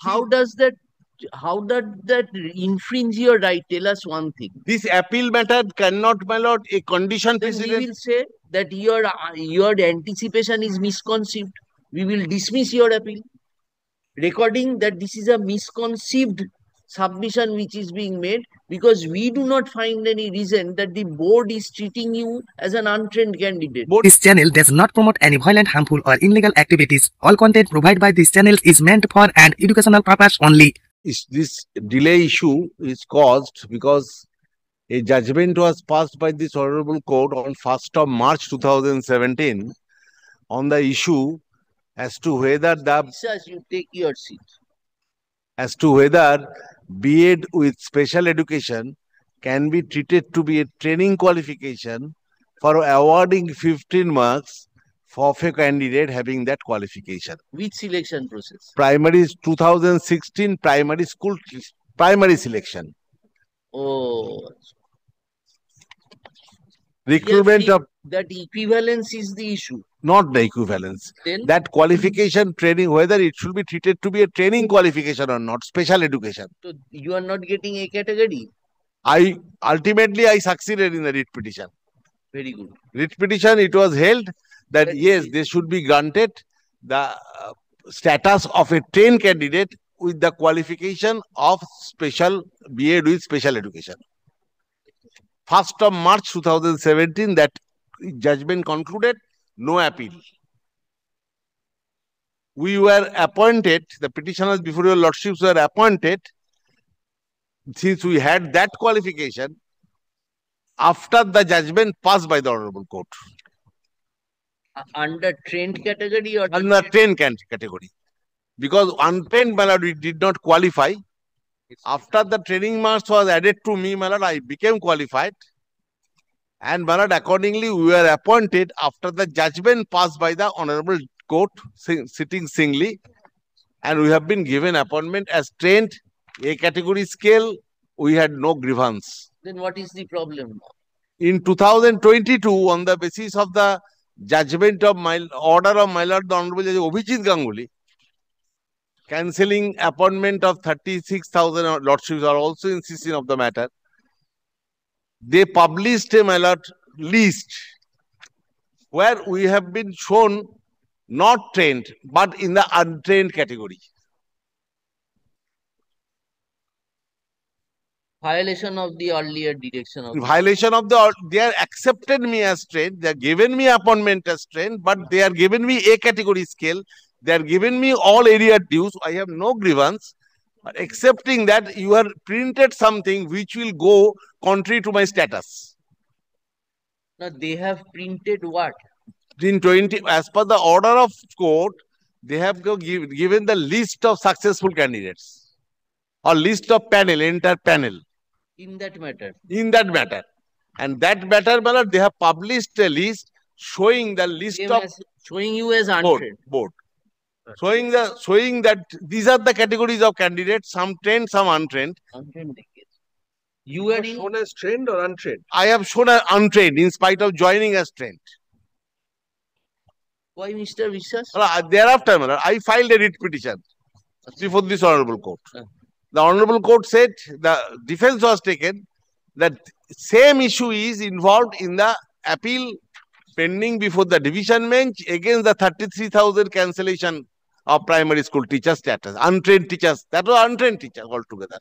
how does that infringe your right? Tell us one thing. This appeal matter cannot, my lord, a condition Then we precedent. will say that your anticipation is misconceived. We will dismiss your appeal, recording that this is a misconceived submission which is being made, because we do not find any reason that the board is treating you as an untrained candidate. This channel does not promote any violent, harmful, or illegal activities. All content provided by this channel is meant for an educational purpose only. This delay issue is caused because a judgment was passed by this Honorable Court on 1st of March 2017 on the issue as to whether you take your seat. As to whether B.Ed with special education can be treated to be a training qualification for awarding 15 marks for a candidate having that qualification. Which selection process? Primary 2016 primary school primary selection. Oh. Recruitment of that equivalence is the issue. Not the equivalence. Then? That qualification training, whether it should be treated to be a training qualification or not, special education. So you are not getting a category. Ultimately I succeeded in the writ petition. Very good. Writ petition, it was held that yes, they should be granted the status of a trained candidate with the qualification of special B.Ed with special education. 1st of March 2017, that judgment concluded, no appeal. We were appointed, the petitioners before your lordships were appointed, since we had that qualification, after the judgment passed by the Honorable Court. Under trained category or? Under trained category. Because untrained, my lord, we did not qualify. After the training marks was added to me, my lord, I became qualified. And my lord, accordingly, we were appointed after the judgment passed by the Honorable Court, sitting singly. And we have been given appointment as trained, A category scale. We had no grievance. Then what is the problem? In 2022, on the basis of the judgment of my order of my lord, the Honorable Judge Abhijit Ganguly, cancelling appointment of 36,000 lordships are also insisting of the matter. They published a, my lord, list where we have been shown not trained but in the untrained category. Violation of the earlier direction of violation of the, they are accepted me as trained, they are given me appointment as trained, but they are given me A category scale, they are given me all area dues. I have no grievance, but accepting that you have printed something which will go contrary to my status. Now they have printed what? In 20, as per the order of court, they have given the list of successful candidates or list of panel, entire panel. In that matter? In that matter. And that matter, they have published a list showing the list of... Showing you as untrained. Board. Showing that these are the categories of candidates, some trained, some untrained. Untrained. You are shown as trained or untrained? I have shown as untrained in spite of joining as trained. Why, Mr. Vishwas? Thereafter, I filed a writ petition before this Honorable Court. The Honorable Court said the defense was taken that same issue is involved in the appeal pending before the division bench against the 33,000 cancellation of primary school teacher status, untrained teachers. That was untrained teachers altogether.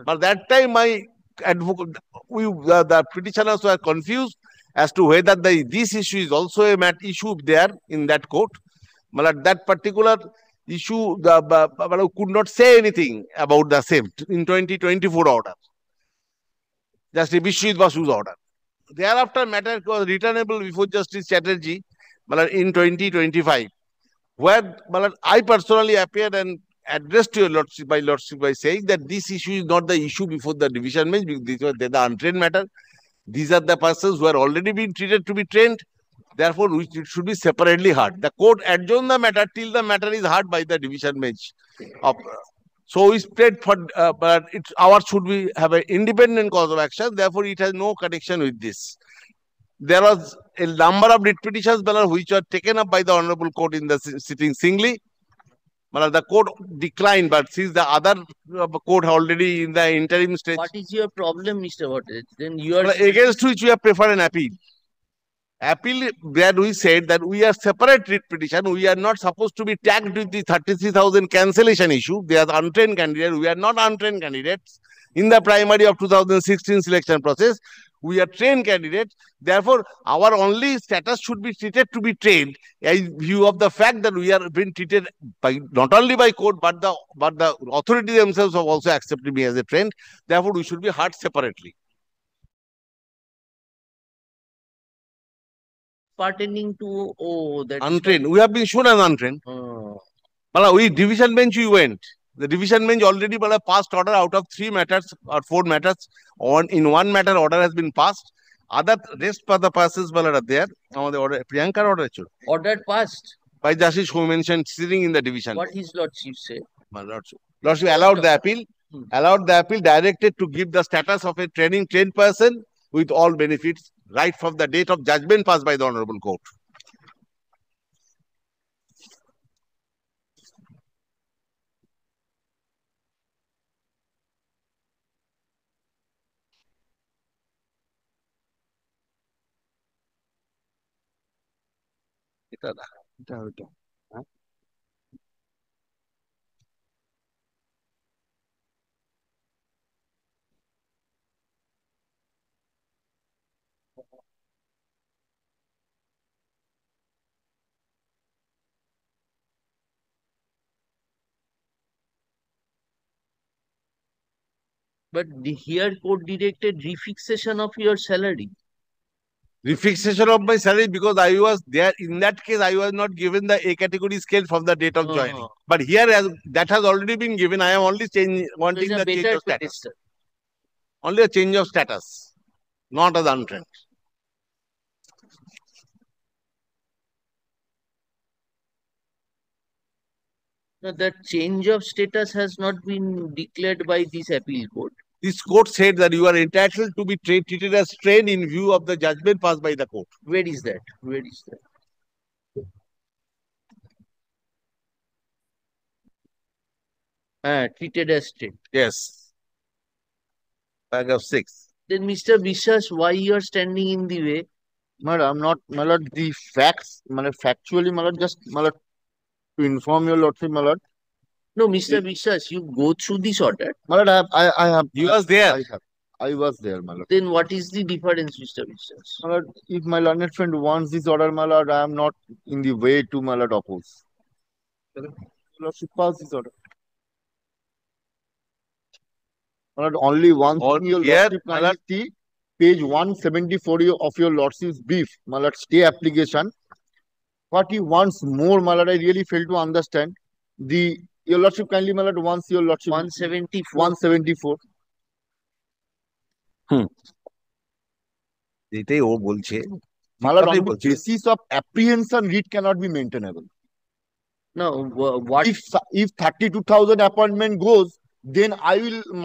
But that time my advocate, the petitioners were confused as to whether this issue is also a issue there in that court. But that particular issue, could not say anything about the same in 2024 order. Just Vishwit Basu's order. Thereafter, matter was returnable before Justice Chatterjee in 2025, where I personally appeared and addressed your lordship by saying that this issue is not the issue before the division bench, because these were the untrained matter. These are the persons who are already been treated to be trained. Therefore, it should be separately heard. The court adjourned the matter till the matter is heard by the division bench. So we spread for, but ours should be have an independent cause of action. Therefore, it has no connection with this. There was a number of writ petitions which were taken up by the Honorable Court in the sitting singly. The court declined, but since the other court already in the interim stage. What is your problem, Mr. Bhattacharya? Then you are Against which we have preferred an appeal. Appeal, where we said that we are separate writ petition. We are not supposed to be tagged with the 33,000 cancellation issue. They are untrained candidates. We are not untrained candidates. In the primary of 2016 selection process, we are trained candidates. Therefore, our only status should be treated to be trained in view of the fact that we are being treated by not only by court but the authority themselves have also accepted me as a trained. Therefore, we should be heard separately. pertaining to that untrained. We have been shown as untrained. We division bench we went. The division bench already passed order out of 3 matters or 4 matters. In 1 matter order has been passed. Other rest of the passes are there. Order Priyanka order passed by Justice who mentioned sitting in the division. What his lordship say? My lordship allowed the appeal. Allowed the appeal directed to give the status of a trained person with all benefits right from the date of judgment passed by the Honorable Court. But here court directed refixation of your salary. Refixation of my salary because I was there. In that case, I was not given the A category scale from the date of joining. But here, that has already been given. I am only wanting the change of status. Only a change of status, not as untrained. No, that change of status has not been declared by this appeal court. This court said that you are entitled to be treated as trained in view of the judgment passed by the court. Where is that? Where is that? Treated as trained. Yes. Paragraph 6. Then, Mr. Vishwas, why you are standing in the way? Madam, not the facts, factually, just to inform your lordship, my lord. No, Mr. Vishwas, you go through this order. My lord, I have. You was there. I was there, my lord. Then what is the difference, Mr. Vishwas? My lord, if my learned friend wants this order, my lord, I am not in the way to, my lord, oppose. Lordship pass this order. My lord, only one thing your lordship can see, page 174 of your lordship's brief, my lord, stay application. What he wants more, my lord, I really fail to understand. Your lordship kindly, my lord, once your lordship 174. এটাই ও বলছে My lord, on the basis of apprehension, writ cannot be maintainable. No, what if 32,000 appointment goes, then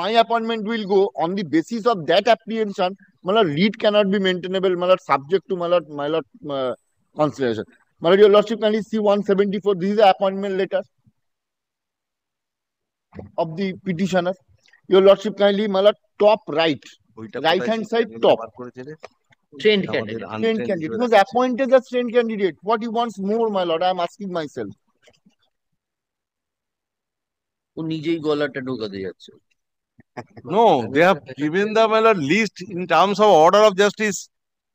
my appointment will go on the basis of that apprehension. My lord, writ cannot be maintainable. My lord, subject to my lord consideration. My lord, your lordship kindly see 174. This is the appointment letter of the petitioner. Your lordship kindly, my lord, top right hand side top. Trained candidate. Trained candidate. He was appointed as trained candidate. What he wants more, my lord? I am asking myself. No, they have given the list in terms of order of justice.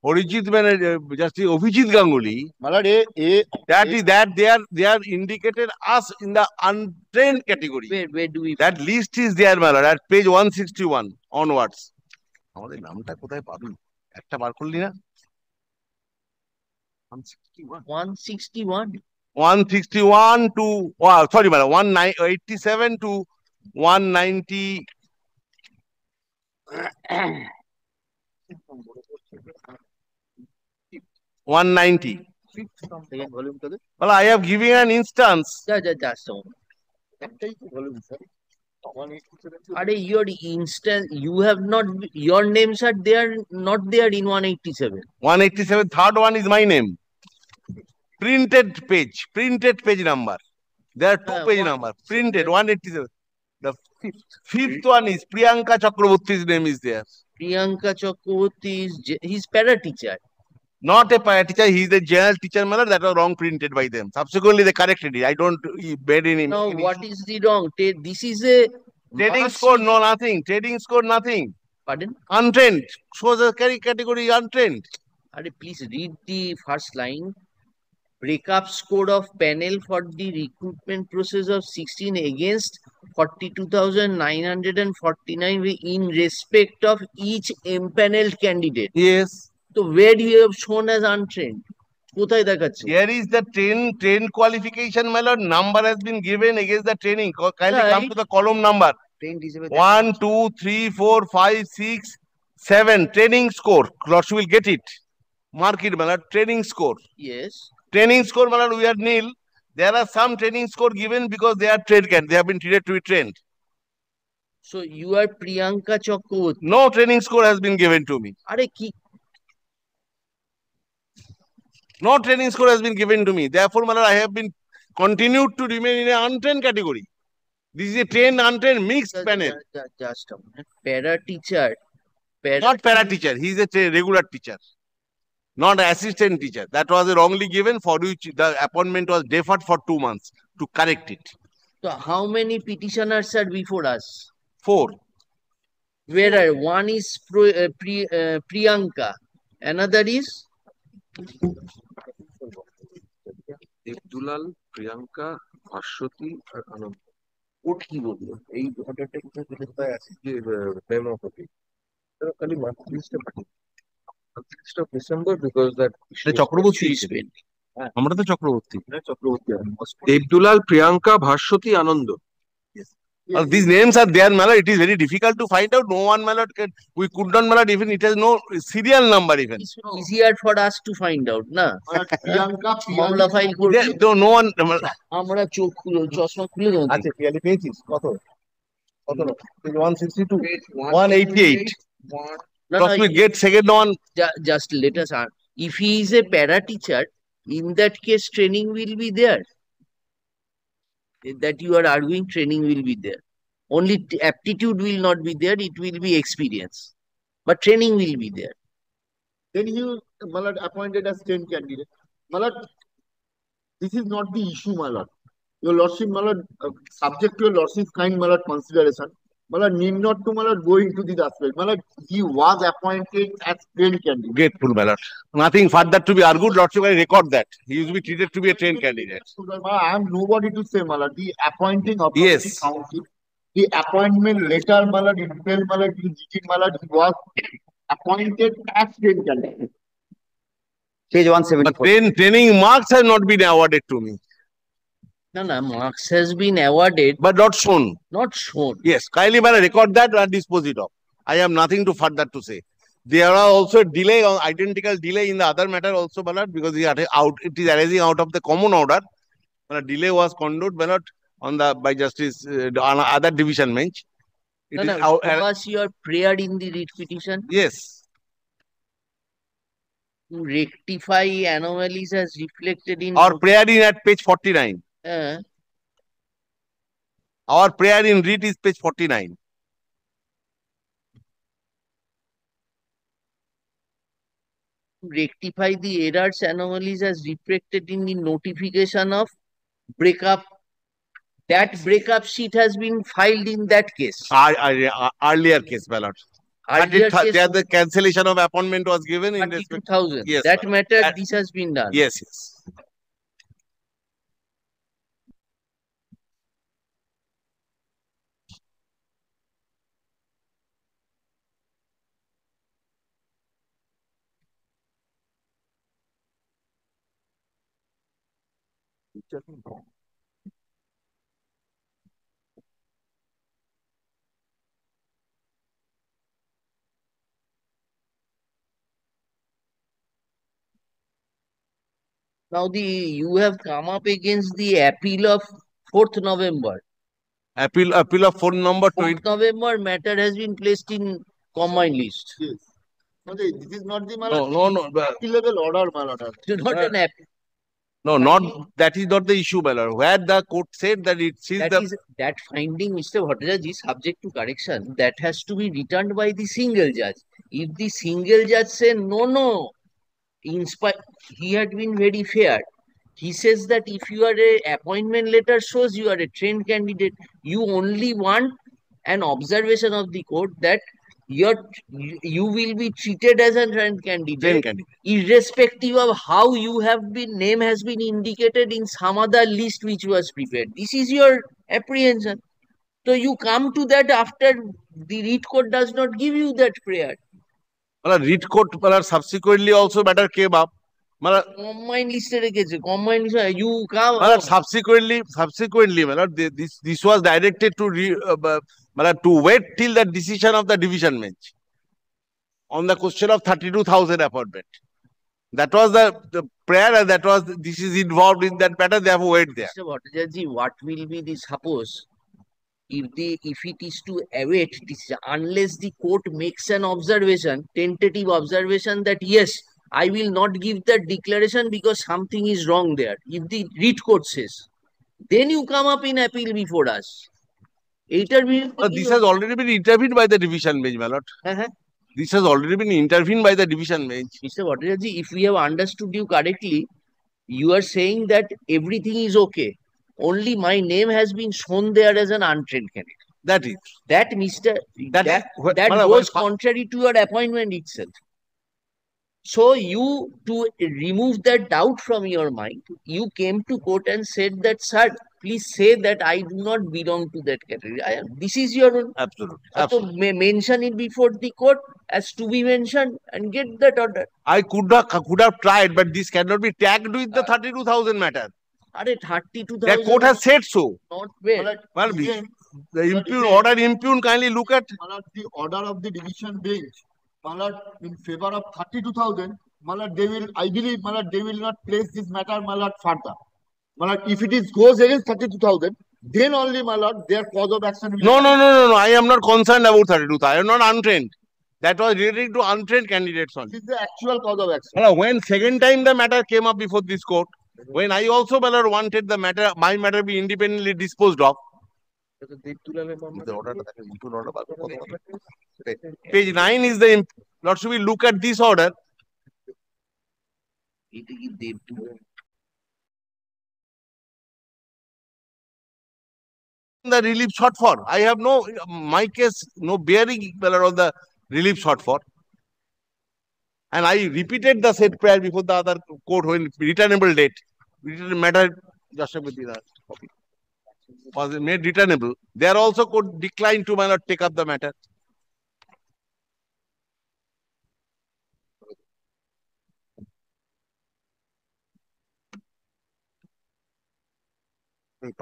Justice Abhijit Ganguly. That they are indicated us in the untrained category. Where do we? That list is there, my lord, at page 161 onwards. আমাদের নামটা কোথায় পাবি? একটা বার করলি না? 161 to 187 to 190 190. Well, I have given an instance. Your instance, you have not, your names are there, not there in 187. 187, third one is my name. Printed page number. There are two page numbers printed 187. The fifth one is Priyanka Chakraborty's name is there. Priyanka Chakraborty is he's para teacher. Not a para teacher, he is a general teacher, manner that was wrong printed by them. Subsequently, they corrected it. I don't bed in him. Now, what is the wrong? This is a trading score, no nothing. Trading score, nothing. Pardon? Untrained. Shows a category untrained. Please read the first line. Breakup score of panel for the recruitment process of 16 against 42,949 in respect of each empaneled candidate. Yes. So where do you have shown as untrained? Here is the train qualification, my lord. Number has been given against the training. Kindly come to the column number. 1, 2, 3, 4, 5, 6, 7. Training score. Lords will get it. Mark it, my lord. Training score. Yes. Training score, my lord, we are nil. There are some training score given because they are trained. They have been treated to be trained. So you are Priyanka Chakraborty. No training score has been given to me. No training score has been given to me. Therefore, my lord, I have been continued to remain in an untrained category. This is a trained, untrained, mixed panel. Just a minute. Para teacher. Not para teacher. He is a regular teacher. Not an assistant teacher. That was wrongly given, for which the appointment was deferred for 2 months to correct it. So how many petitioners are before us? 4. Where are one is Priyanka, another is Devdulal, Priyanka, Bhashwati আর আনন্দ। ওট কি বললো এই অর্ডারটা কোথায় আছে? যে memo copy খালি March লিস্টে পাঠিয়ে of December because that Chakraborty আমরা তো চক্রবর্তী দেবদুলাল প্রিয়াঙ্কা ভাস্বতী আনন্দ. These names are there, my lord. It is very difficult to find out. No one, my lord, we could not, my lord, even it has no serial number even. It's easier for us to find out, na? মামলা file করব। No one. আমরা চোখ খুলে চশমা খুলে দেব। আচ্ছা পিয়ালি পেয়েছিস কত? কত? 162, 188. Plus we get second one. Just let us answer. If he is a para teacher, in that case, training will be there. That you are arguing, training will be there. Only aptitude will not be there. It will be experience, but training will be there. Then he was appointed as 10 candidate. Malad, this is not the issue, Malad. Your lordship, Malad, subject to your lordship's kind, Malad, consideration. Malad need not to, Malad, go into this aspect. Malad, he was appointed as 10 candidate. Grateful, Malad. Nothing further to be argued. Lordship, I record that. He used to be treated to be a 10 candidate. I am nobody to say, Malad. The appointing of the council, the appointment letter, Malad, in Pel, Malad, in GT, Malad, he was appointed as 10 candidate. Page 174. But training marks have not been awarded to me. No, marks has been awarded. But not shown. Not shown. Yes, kindly man, record that and dispose it of. I have nothing to further to say. There are also delay, identical delay in the other matter also, Ballard, because it is arising out of the common order. But delay was condoned, Ballard, by Justice on other division bench. Was your prayer in the writ petition? Yes. To rectify anomalies as reflected in our prayer in at page 49. Our prayer in writ is page 49. To rectify the errors, anomalies as reflected in the notification of breakup. That breakup sheet has been filed in that case. Earlier case, Ballard. The cancellation of appointment was given in 2000. Yes, that matter, this has been done. Yes. Now you have come up against the appeal of 4th November. Appeal of 4th November. 4th November matter has been placed in combined list. Yes. This is not the no. appealable order, Malad. It is not an appeal. No, not that is not the issue, my lord. Where the court said that it sees that finding, Mr. Bhattacharya, is subject to correction. That has to be returned by the single judge. If the single judge say no, he had been very fair. He says that if you are a appointment letter shows you are a trained candidate, you only want an observation of the court that you will be treated as a trained candidate, irrespective of how you have been name has been indicated in some other list which was prepared. This is your apprehension. So you come to that after the read court does not give you that prayer. Read court subsequently also matter came up. Combined list you come subsequently, this was directed to wait till the decision of the division bench on the question of 32,000 appointment. That was the prayer, and this is involved in that matter. They have to wait there. Mr. Bhattacharya, what will be the suppose if it is to await this, unless the court makes an observation, tentative observation that yes, I will not give that declaration because something is wrong there. If the read court says, then you come up in appeal before us. This has already been intervened by the division bench, my lord. This has already been intervened by the division bench. Mr. Bhattacharya, if we have understood you correctly, you are saying that everything is okay. Only my name has been shown there as an untrained candidate. That is. That goes contrary to your appointment itself. So you, to remove that doubt from your mind, you came to court and said that, sir, please say that I do not belong to that category. This is your own. Absolutely. So mention it before the court as to be mentioned and get that order. I could have tried, but this cannot be tagged with the 32,000 matter. 32,000. The court has said so. Not where. Well, the order impugn, kindly look at the order of the division bench. In favor of 32,000, they will, I believe, they will not place this matter, further. If it goes against 32,000, then only, their cause of action will. No. I am not concerned about 32,000. I am not untrained. That was relating to untrained candidates only. This is the actual cause of action. When second time the matter came up before this court, when I also wanted the matter, my matter be independently disposed of. Page 9 is the. Lord, should we look at this order? The relief sought for. I have my case, no bearing on the relief sought for. And I repeated the said prayer before the other court when returnable date. Matter was made returnable. There also could decline to take up the matter. Where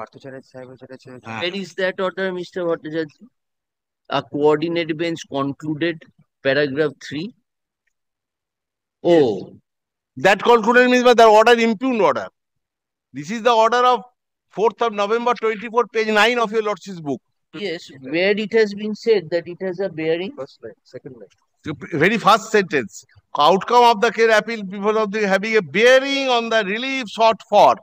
is that order, Mr. Bhattacharya? A coordinate bench concluded, paragraph 3. Oh. That concluded means the order impugned order. This is the order of 4th of November 24, page 9 of your Lordship's book. Yes, where it has been said that it has a bearing. First line, second line. Very first sentence. Outcome of the case appeal because of having a bearing on the relief sought for.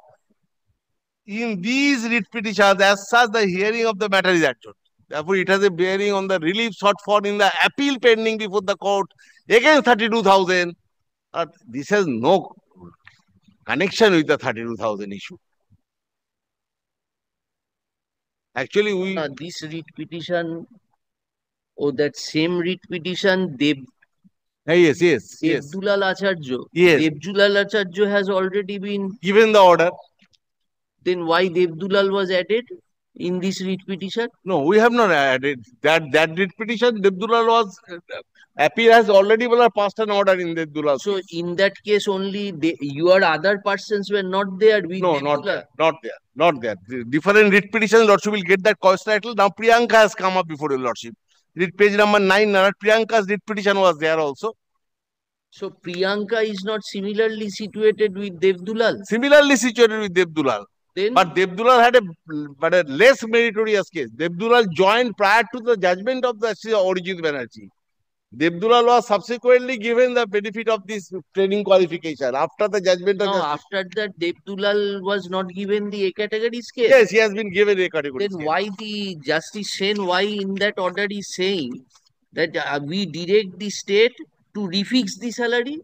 In these writ petitions, as such, the hearing of the matter is adjourned. Therefore, it has a bearing on the relief sought for in the appeal pending before the court against 32,000. This has no connection with the 32,000 issue. Actually, this writ petition, that same writ petition, yes. Devdulal Acharya. Yes. Devdulal Acharya has already been given the order. Then why Devdulal was added in this writ petition? No, we have not added that writ petition. Devdulal was appeal has already passed an order in Devdulal. So in that case, only your other persons were not there. With no, Devdulal. Not there. The different writ petitions, Lordship will get that cause title. Now Priyanka has come up before your Lordship. Writ page number 9. Priyanka's writ petition was there also. So Priyanka is not similarly situated with Devdulal. Similarly situated with Devdulal. But Devdulal had a less meritorious case. Devdulal joined prior to the judgment of the Orijit Banerjee. Devdulal was subsequently given the benefit of this training qualification after the judgment of No, justice. after that, Devdulal was not given the A category scale. Yes, he has been given a category Then scale. why the Justice Sen, why in that order is saying that we direct the state to refix the salary?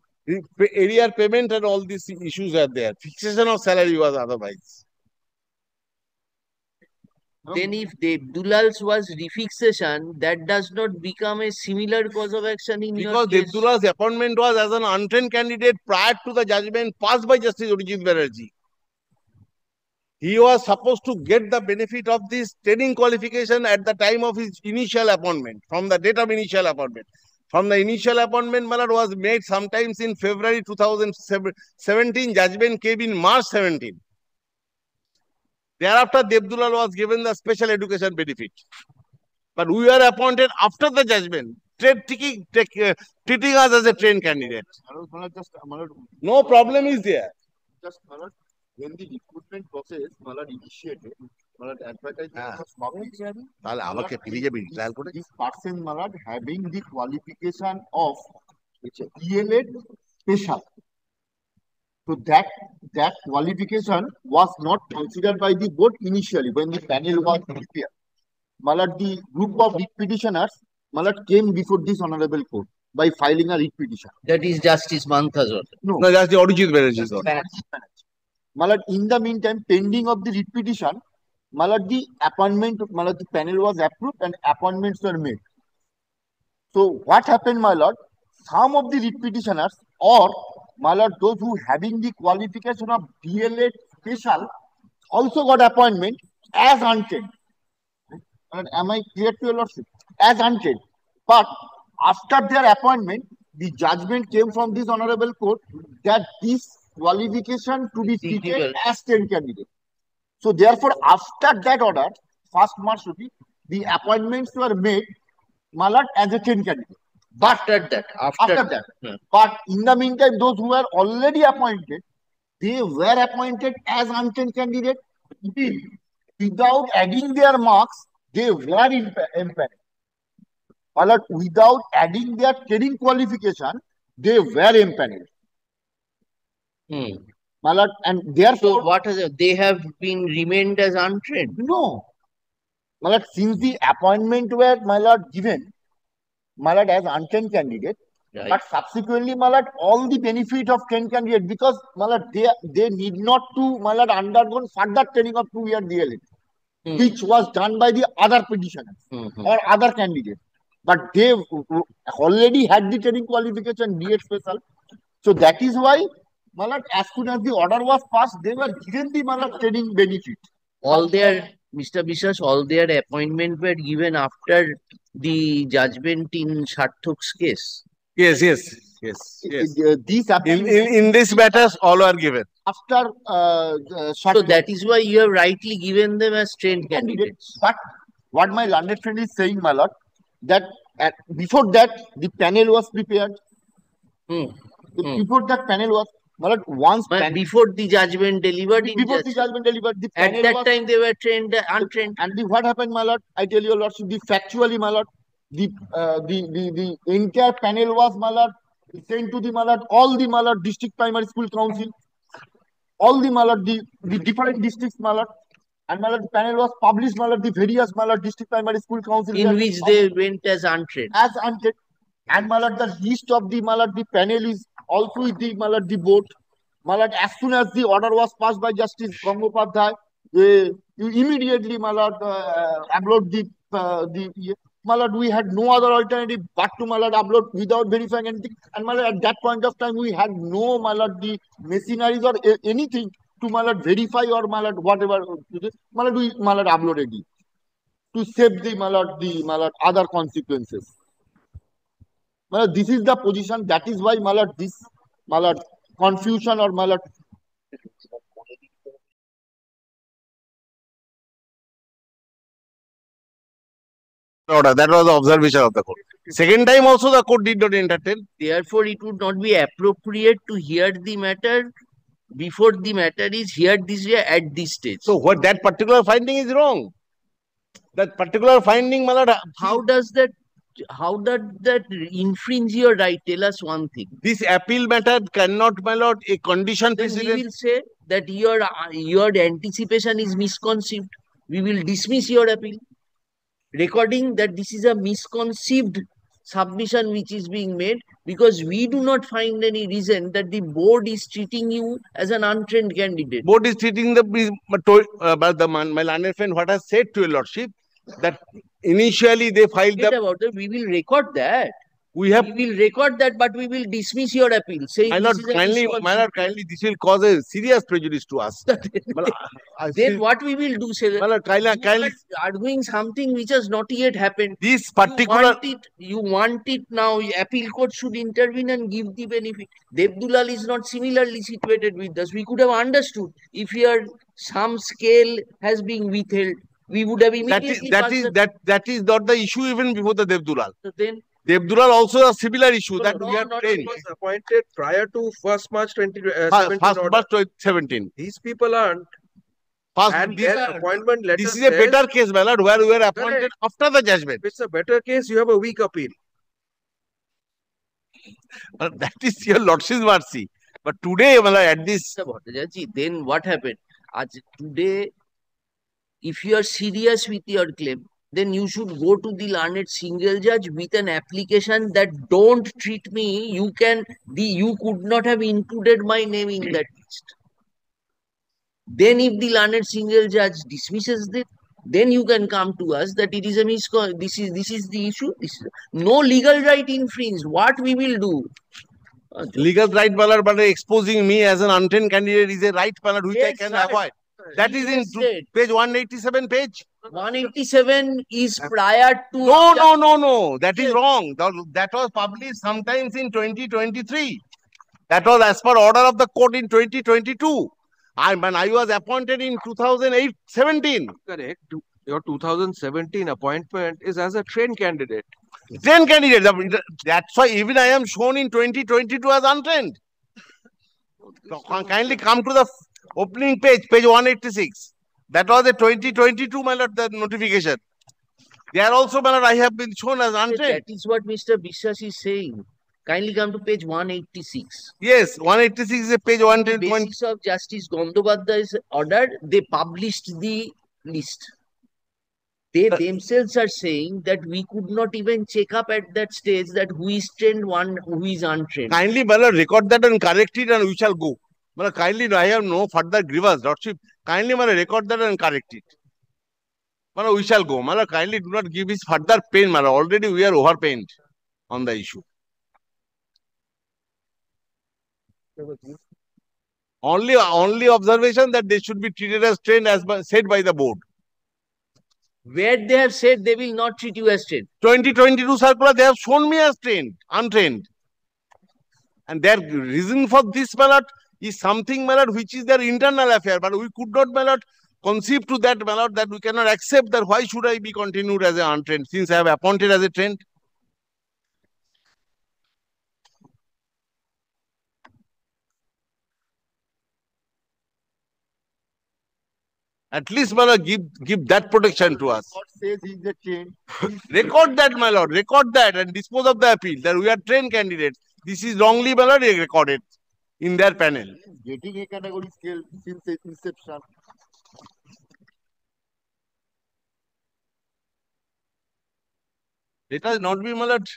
Area payment and all these issues are there. Fixation of salary was otherwise. Then if Devdulal's was refixation, that does not become a similar cause of action in your Because case. Devdulal's appointment was as an untrained candidate prior to the judgment passed by Justice Orijit Banerjee. He was supposed to get the benefit of this training qualification at the time of his initial appointment, from the date of initial appointment. From the initial appointment, Malad was made sometimes in February 2017. Judgment came in March 17. Thereafter, Devdulal was given the special education benefit. But we were appointed after the judgment, treating us as a trained candidate. No problem is there. Just when the recruitment process initiated, this person having the qualification of ELA special. So that qualification was not considered by the board initially when the panel was prepared. The group of writ petitioners came before this honorable court by filing a writ petition. That is Justice Mantha's order. No, that's the Orijit Banerjee's order. In the meantime, pending of the writ petition, the appointment, the panel was approved and appointments were made. So what happened, my lord? Some of the writ petitioners or those who having the qualification of DLA special also got appointment as untrained. Am I clear to your lordship? As untrained. But after their appointment, the judgment came from this honorable court that this qualification to be treated as trained candidate. So therefore, after that order, 1st March, the appointments were made as a trained candidate. But after that. But in the meantime, those who were already appointed, they were appointed as untrained candidate. Without adding their marks, they were empaneled. Without adding their training qualification, they were empaneled. And therefore, so what is it? They have been remained as untrained? No. Since the appointment were given, as untrained candidate, right. But subsequently, all the benefit of trained candidate because they need not to undergo further training of 2 year DLA, which was done by the other petitioners or other candidates. But they already had the training qualification DA special. So that is why, as soon as the order was passed, they were given the training benefit. All their, Mr. Biswas, all their appointment were given after the judgment in Sarthok's case. Yes. These in this matters, all are given. After so that is why you have rightly given them as trained candidates. But what my learned friend is saying, my lord, that before that the panel was prepared. Before that panel was once before the judgment delivered. The judgment delivered, the at that time they were trained, untrained. And what happened, my lord? I tell you, lordship, factually, my lord, the entire panel was, my lord, sent to the all the district primary school council, all the the different districts, and the panel was published, the various district primary school council in which they went as untrained. And the list of the panel is also with the board. As soon as the order was passed by Justice Gangopadhyay, you immediately upload we had no other alternative but to upload without verifying anything. And at that point of time, we had no the machineries or anything to verify or whatever. We uploaded it to save the other consequences. This is the position. That is why this confusion or order. That was the observation of the court. Second time also the court did not entertain. Therefore, it would not be appropriate to hear the matter before the matter is heard this way at this stage. So what that particular finding is wrong. That particular finding, how does that how does that infringe your right? Tell us one thing. This appeal matter cannot, my lord, a condition Then we precedent. will say that your anticipation is misconceived. We will dismiss your appeal, recording that this is a misconceived submission which is being made, because we do not find any reason that the board is treating you as an untrained candidate. Board is treating my learned friend what has said to your lordship, that initially they filed Forget about that. We will record that. We will record that, but we will dismiss your appeal. Saying my lord, kindly, this will cause a serious prejudice to us. Then what we will do, say, my lord, kindly, are arguing something which has not yet happened. This particular, you want it now. Appeal court should intervene and give the benefit. Devdulal is not similarly situated with us. We could have understood if here some scale has been withheld. We would have immediately. That is not the issue even before the Devdulal. So then Devdulal also a similar issue that we have trained. Was appointed prior to 1st March 2017. These people aren't. And their appointment letter this is a better case, my lord, where we were appointed after the judgment. If it's a better case, you have a weak appeal. But that is your lordship's mercy. But today, at this, then what happened? Today, if you are serious with your claim, then you should go to the learned single judge with an application that don't treat me. You could not have included my name in that list. Then if the learned single judge dismisses it, then you can come to us that it is a this is the issue. No legal right infringed. What we will do? Legal right, but exposing me as an untrained candidate is a right, which I can avoid. That is in page 187 page. 187 is prior to... No. That is wrong. That was published sometimes in 2023. That was as per order of the court in 2022. When I was appointed in 2017. Correct. Your 2017 appointment is as a trained candidate. Trained candidate. That's why even I am shown in 2022 as untrained. Kindly come to the opening page 186. That was a 2022, my lord, the notification. There also, my lord, I have been shown as untrained. That is what Mr. Biswas is saying. Kindly come to page 186. Yes, 186 is a page 110. On the basis of Justice Gondobadhyay's order, they published the list. They themselves are saying that we could not even check up at that stage that who is trained, who is untrained. Kindly, my lord, record that and correct it and we shall go. Kindly, I have no further grievance, lordship. Kindly, record that and correct it. We shall go. Kindly do not give us further pain. Already we are overpained on the issue. Only observation that they should be treated as trained as said by the board. Where they have said they will not treat you as trained. 2022 circular, they have shown me as trained, untrained. And their reason for this, my lord, is something, my lord, which is their internal affair. But we could not, my lord, conceive to that, my lord, that we cannot accept that why should I be continued as an untrained since I have appointed as a trained. At least, my lord, give that protection to us. Says he's a trained. Record that, my lord. Record that and dispose of the appeal that we are trained candidates. This is wrongly, my lord, recorded in their panel. Getting a category scale since inception. It has not been, my lord,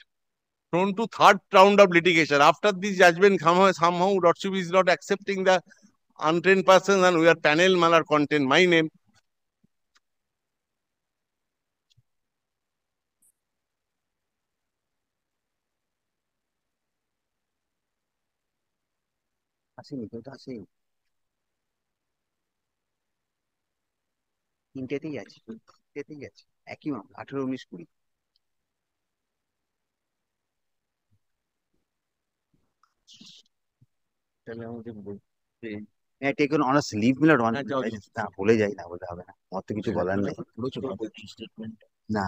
thrown to third round of litigation. After this judgment, somehow Lordship is not accepting the untrained persons and we are panel, my lord, contain my name. তিনটেতেই আছে একই মামলা 18-19-20 তাহলে আমাদের বলতে taken on a leave me one না বলে যাই না বলে হবে না আমার তো কিছু বলার নেই না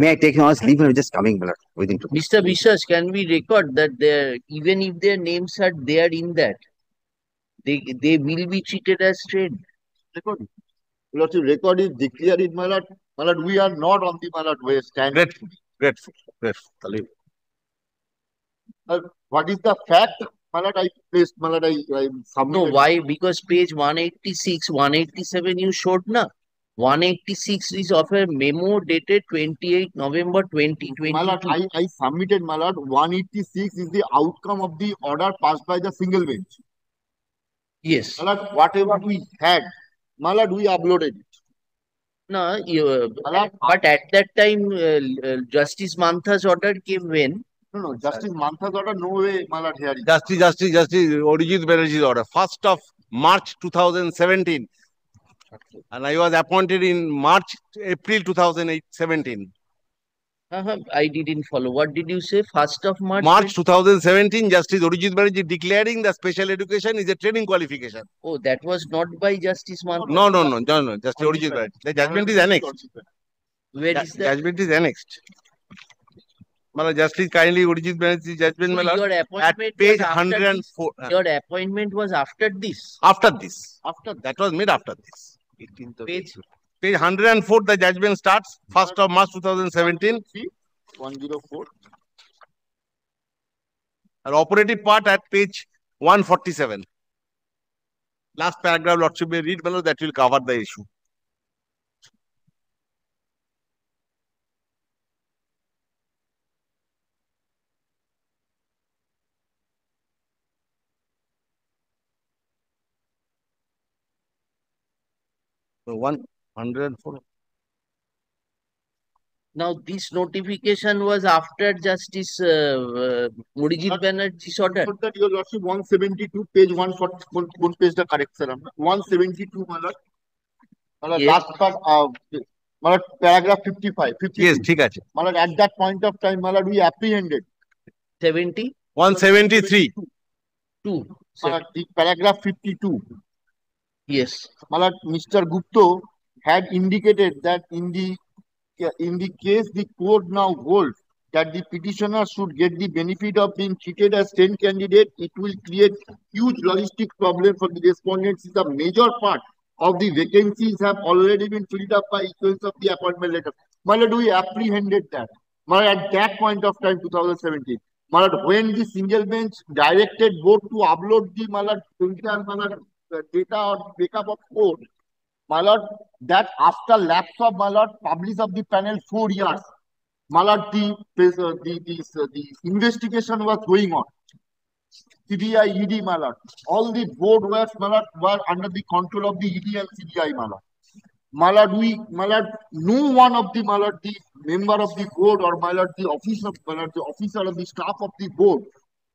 may I take on leave and just coming within 2 Mr. Biswas, can we record that even if their names are there in that, they will be treated as trained? Record. Lordship, record is declared in my lord. My lord, we are not on the my lord way stand. Grateful, grateful, grateful. Talib. What is the fact? My lord, I placed, my lord, I No, submitted. why? Because page 186, 187 you showed na. 186 is of a memo dated 28 November My lord, 2022. I submitted, my lord. 186 is the outcome of the order passed by the single bench. Yes. My lord, whatever we had, my lord, we uploaded it. No, My lord, but at that time, Justice Mantha's order came when? no, Justice Mantha's order, no way, my lord, hearing. Justice Orijit Banerjee's order, 1st of March 2017. And I was appointed in April 2017. I didn't follow. What did you say? 1st of March? March 2017, Justice Orijit Banerjee declaring the special education is a training qualification. Oh, that was not by Justice Mantha. No. Justice Orijit Banerjee. The judgment is annexed. Where is that? Judgment is annexed. Justice kindly Orijit Banerjee judgment, So your at appointment page was after 104. this? Your appointment was after this? After this. That was made after this. Page 104, the judgment starts 1st of March 2017. 104. And operative part at page 147. Last paragraph, Lordship may read below, that will cover the issue. So 104. Now, this notification was after Justice Murijit Banerjee's order. That your lordship 172, page 140, one page the correct, sir. 172, my lord. Yes. Last part, my lord, paragraph 55. 52. Yes, ঠিক আছে. My lord, at that point of time, my lord, we apprehended. 70? 173. 2. My lord, the paragraph 52. Yes. My lord, Mr. Gupta had indicated that in the case the court now holds that the petitioner should get the benefit of being treated as 10 candidate, it will create huge logistic problem for the respondents. The major part of the vacancies have already been filled up by issuance of the appointment letter. My lord, we apprehended that. My lord, at that point of time, 2017. My lord, when the single bench directed board to upload the my lord, data or backup of court, my lord, that after lapse of my lord, publish of the panel 4 years, my lord, the investigation was going on. CBI, ED, my lord. All the board were under the control of the ED and CBI, my lord. My lord, no one of the, my lord, the member of the board or my lord, the officer, my lord, the officer or the staff of the board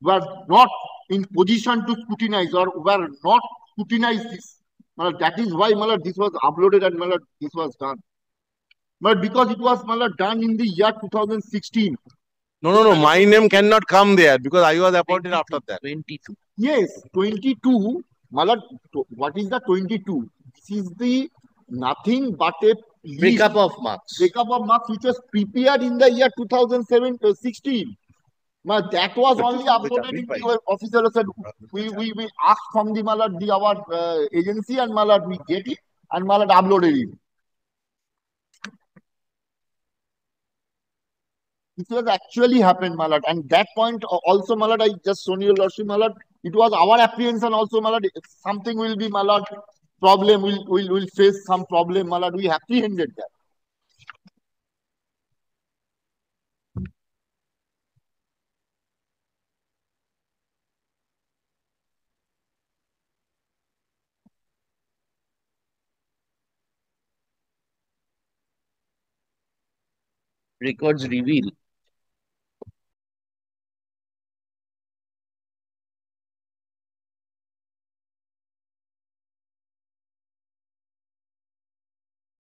were not in position to scrutinize or were not scrutinize this. My lord, that is why, my lord, this was uploaded and my lord, this was done. But because it was, my lord, done in the year 2016. No. My name cannot come there because I was appointed 22, after that. 22. Yes, 22. My lord, what is the 22? This is the nothing but a Breakup of marks. Breakup of marks which was prepared in the year 2016. But that was only uploaded in the official said we asked from the Malad, our agency and Malad we get it and Malad uploaded it. This was actually happened, Malad. And that point also, Malad, I just shown you, Lordship, Malad. It was our apprehension also, Malad. Something will be, Malad, problem, will face some problem, Malad. We apprehended that. Records reveal